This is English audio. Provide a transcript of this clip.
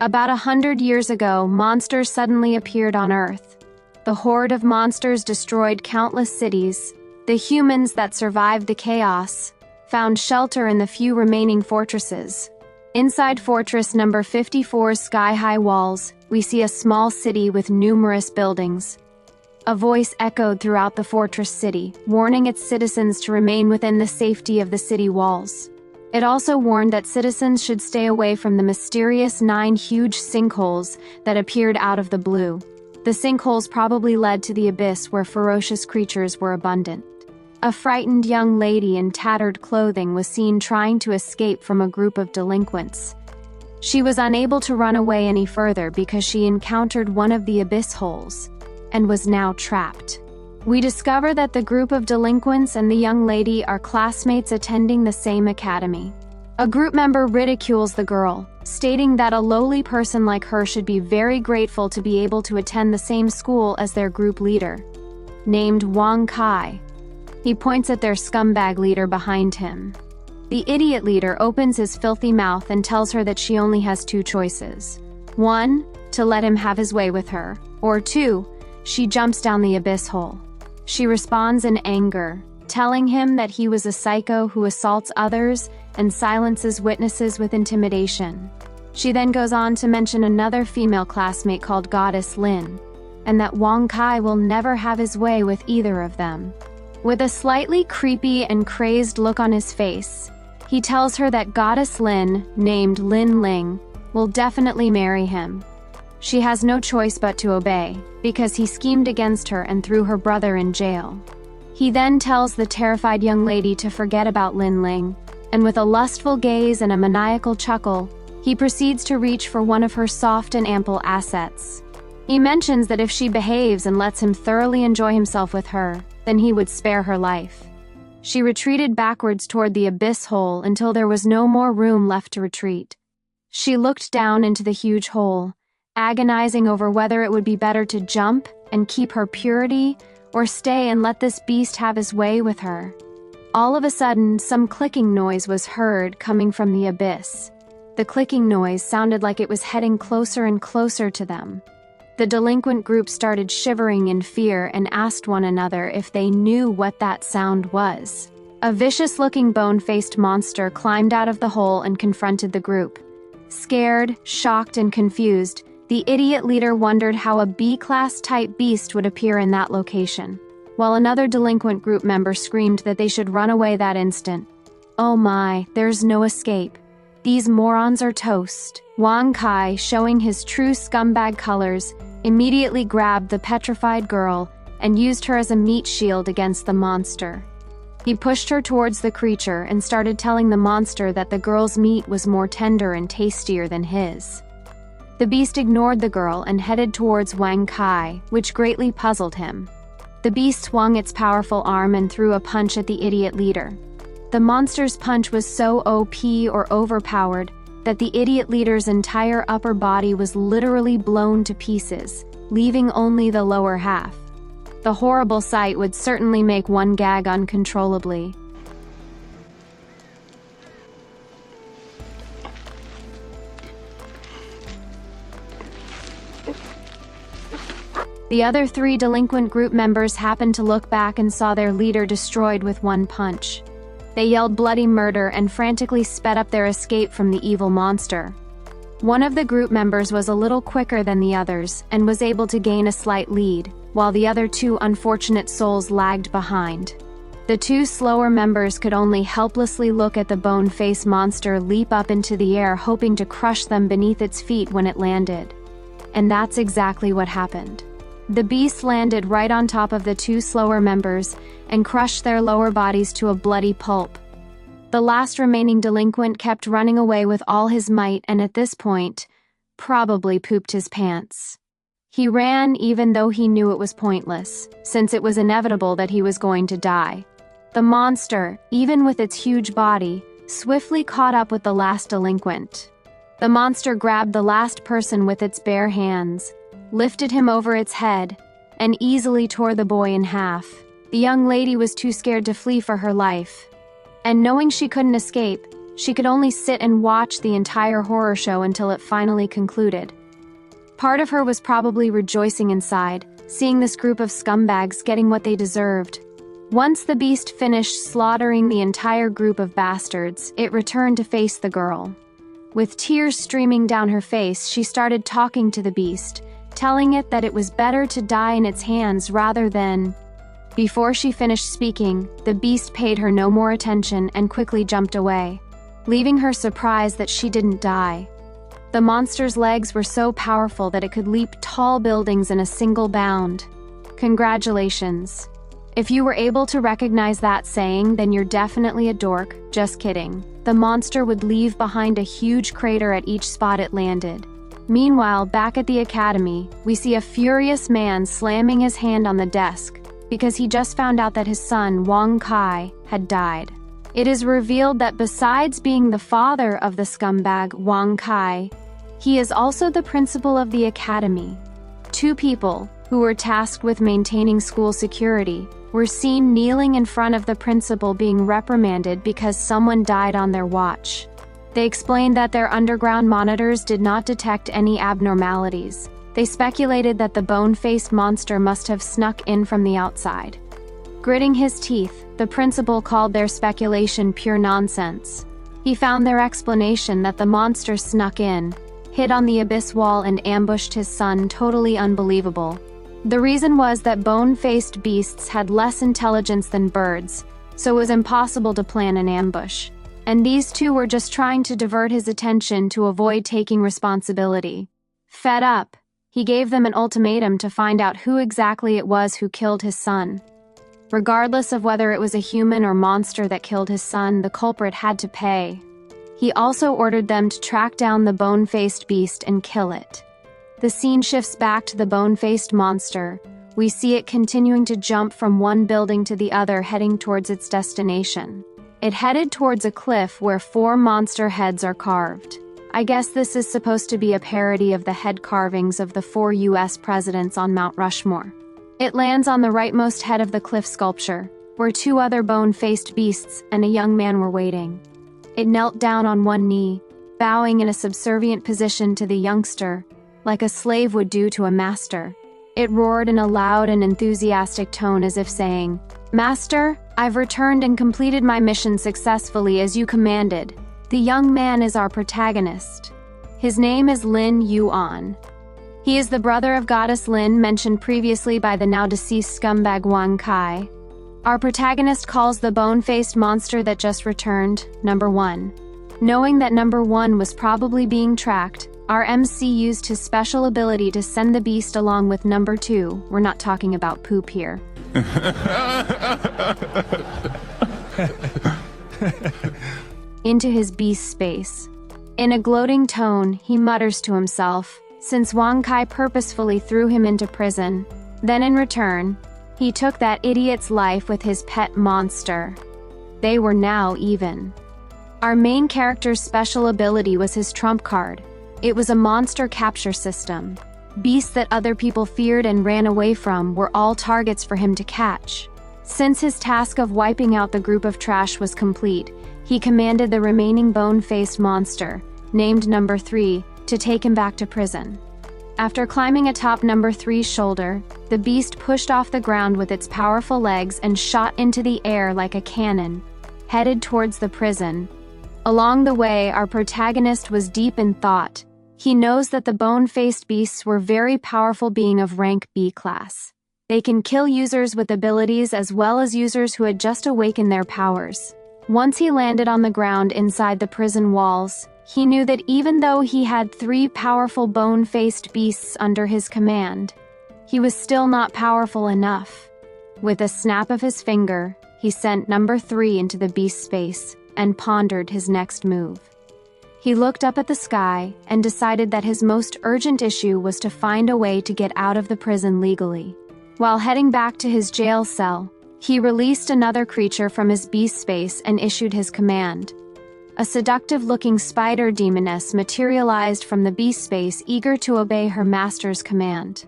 About 100 years ago, monsters suddenly appeared on Earth. The horde of monsters destroyed countless cities. The humans that survived the chaos found shelter in the few remaining fortresses. Inside Fortress Number 54's sky-high walls, we see a small city with numerous buildings. A voice echoed throughout the fortress city, warning its citizens to remain within the safety of the city walls. It also warned that citizens should stay away from the mysterious 9 huge sinkholes that appeared out of the blue. The sinkholes probably led to the abyss where ferocious creatures were abundant. A frightened young lady in tattered clothing was seen trying to escape from a group of delinquents. She was unable to run away any further because she encountered one of the abyss holes and was now trapped. We discover that the group of delinquents and the young lady are classmates attending the same academy. A group member ridicules the girl, stating that a lowly person like her should be very grateful to be able to attend the same school as their group leader, named Wang Kai. He points at their scumbag leader behind him. The idiot leader opens his filthy mouth and tells her that she only has 2 choices. 1, to let him have his way with her, or 2, she jumps down the abyss hole. She responds in anger, telling him that he was a psycho who assaults others and silences witnesses with intimidation. She then goes on to mention another female classmate called Goddess Lin, and that Wang Kai will never have his way with either of them. With a slightly creepy and crazed look on his face, he tells her that Goddess Lin, named Lin Ling, will definitely marry him. She has no choice but to obey, because he schemed against her and threw her brother in jail. He then tells the terrified young lady to forget about Lin Ling, and with a lustful gaze and a maniacal chuckle, he proceeds to reach for one of her soft and ample assets. He mentions that if she behaves and lets him thoroughly enjoy himself with her, then he would spare her life. She retreated backwards toward the abyss hole until there was no more room left to retreat. She looked down into the huge hole, agonizing over whether it would be better to jump and keep her purity or stay and let this beast have his way with her. All of a sudden, some clicking noise was heard coming from the abyss. The clicking noise sounded like it was heading closer and closer to them. The delinquent group started shivering in fear and asked one another if they knew what that sound was. A vicious-looking bone-faced monster climbed out of the hole and confronted the group. Scared, shocked, and confused, the idiot leader wondered how a B-class type beast would appear in that location, while another delinquent group member screamed that they should run away that instant. Oh my, there's no escape. These morons are toast. Wang Kai, showing his true scumbag colors, immediately grabbed the petrified girl and used her as a meat shield against the monster. He pushed her towards the creature and started telling the monster that the girl's meat was more tender and tastier than his. The beast ignored the girl and headed towards Wang Kai, which greatly puzzled him. The beast swung its powerful arm and threw a punch at the idiot leader. The monster's punch was so OP or overpowered that the idiot leader's entire upper body was literally blown to pieces, leaving only the lower half. The horrible sight would certainly make one gag uncontrollably. The other 3 delinquent group members happened to look back and saw their leader destroyed with one punch. They yelled bloody murder and frantically sped up their escape from the evil monster. One of the group members was a little quicker than the others and was able to gain a slight lead, while the other 2 unfortunate souls lagged behind. The 2 slower members could only helplessly look at the bone-faced monster leap up into the air, hoping to crush them beneath its feet when it landed. And that's exactly what happened. The beast landed right on top of the 2 slower members and crushed their lower bodies to a bloody pulp. The last remaining delinquent kept running away with all his might and at this point, probably pooped his pants. He ran even though he knew it was pointless, since it was inevitable that he was going to die. The monster, even with its huge body, swiftly caught up with the last delinquent. The monster grabbed the last person with its bare hands, lifted him over its head, and easily tore the boy in half. The young lady was too scared to flee for her life, and knowing she couldn't escape, She could only sit and watch the entire horror show until it finally concluded. Part of her was probably rejoicing inside, seeing this group of scumbags getting what they deserved. Once the beast finished slaughtering the entire group of bastards, it returned to face the girl. With tears streaming down her face, she started talking to the beast, telling it that it was better to die in its hands rather than... Before she finished speaking, the beast paid her no more attention and quickly jumped away, leaving her surprised that she didn't die. The monster's legs were so powerful that it could leap tall buildings in a single bound. Congratulations. If you were able to recognize that saying, then you're definitely a dork. Just kidding. The monster would leave behind a huge crater at each spot it landed. Meanwhile, back at the academy, we see a furious man slamming his hand on the desk because he just found out that his son, Wang Kai, had died. It is revealed that besides being the father of the scumbag Wang Kai, he is also the principal of the academy. Two people, who were tasked with maintaining school security, were seen kneeling in front of the principal being reprimanded because someone died on their watch. They explained that their underground monitors did not detect any abnormalities. They speculated that the bone-faced monster must have snuck in from the outside. Gritting his teeth, the principal called their speculation pure nonsense. He found their explanation that the monster snuck in, hid on the abyss wall and ambushed his son totally unbelievable. The reason was that bone-faced beasts had less intelligence than birds, so it was impossible to plan an ambush. And these two were just trying to divert his attention to avoid taking responsibility. Fed up, he gave them an ultimatum to find out who exactly it was who killed his son. Regardless of whether it was a human or monster that killed his son, the culprit had to pay. He also ordered them to track down the bone-faced beast and kill it. The scene shifts back to the bone-faced monster. We see it continuing to jump from one building to the other, heading towards its destination. It headed towards a cliff where 4 monster heads are carved. I guess this is supposed to be a parody of the head carvings of the 4 US presidents on Mount Rushmore. It lands on the rightmost head of the cliff sculpture, where 2 other bone-faced beasts and a young man were waiting. It knelt down on one knee, bowing in a subservient position to the youngster, like a slave would do to a master. It roared in a loud and enthusiastic tone as if saying, "Master, I've returned and completed my mission successfully as you commanded. The young man is our protagonist. His name is Lin Yuan. He is the brother of goddess Lin, mentioned previously by the now-deceased scumbag Wang Kai. Our protagonist calls the bone-faced monster that just returned Number 1. Knowing that Number 1 was probably being tracked, our MC used his special ability to send the beast along with Number 2. We're not talking about poop here. Into his beast space. In a gloating tone, he mutters to himself, since Wang Kai purposefully threw him into prison. Then in return, he took that idiot's life with his pet monster. They were now even. Our main character's special ability was his trump card. It was a monster capture system. Beasts that other people feared and ran away from were all targets for him to catch. Since his task of wiping out the group of trash was complete, he commanded the remaining bone-faced monster, named Number 3, to take him back to prison. After climbing atop Number 3's shoulder, the beast pushed off the ground with its powerful legs and shot into the air like a cannon, headed towards the prison. Along the way, our protagonist was deep in thought. He knows that the bone-faced beasts were very powerful beings of rank B class. They can kill users with abilities as well as users who had just awakened their powers. Once he landed on the ground inside the prison walls, he knew that even though he had 3 powerful bone-faced beasts under his command, he was still not powerful enough. With a snap of his finger, he sent Number 3 into the beast space and pondered his next move. He looked up at the sky and decided that his most urgent issue was to find a way to get out of the prison legally. While heading back to his jail cell, he released another creature from his beast space and issued his command. A seductive-looking spider demoness materialized from the beast space, eager to obey her master's command.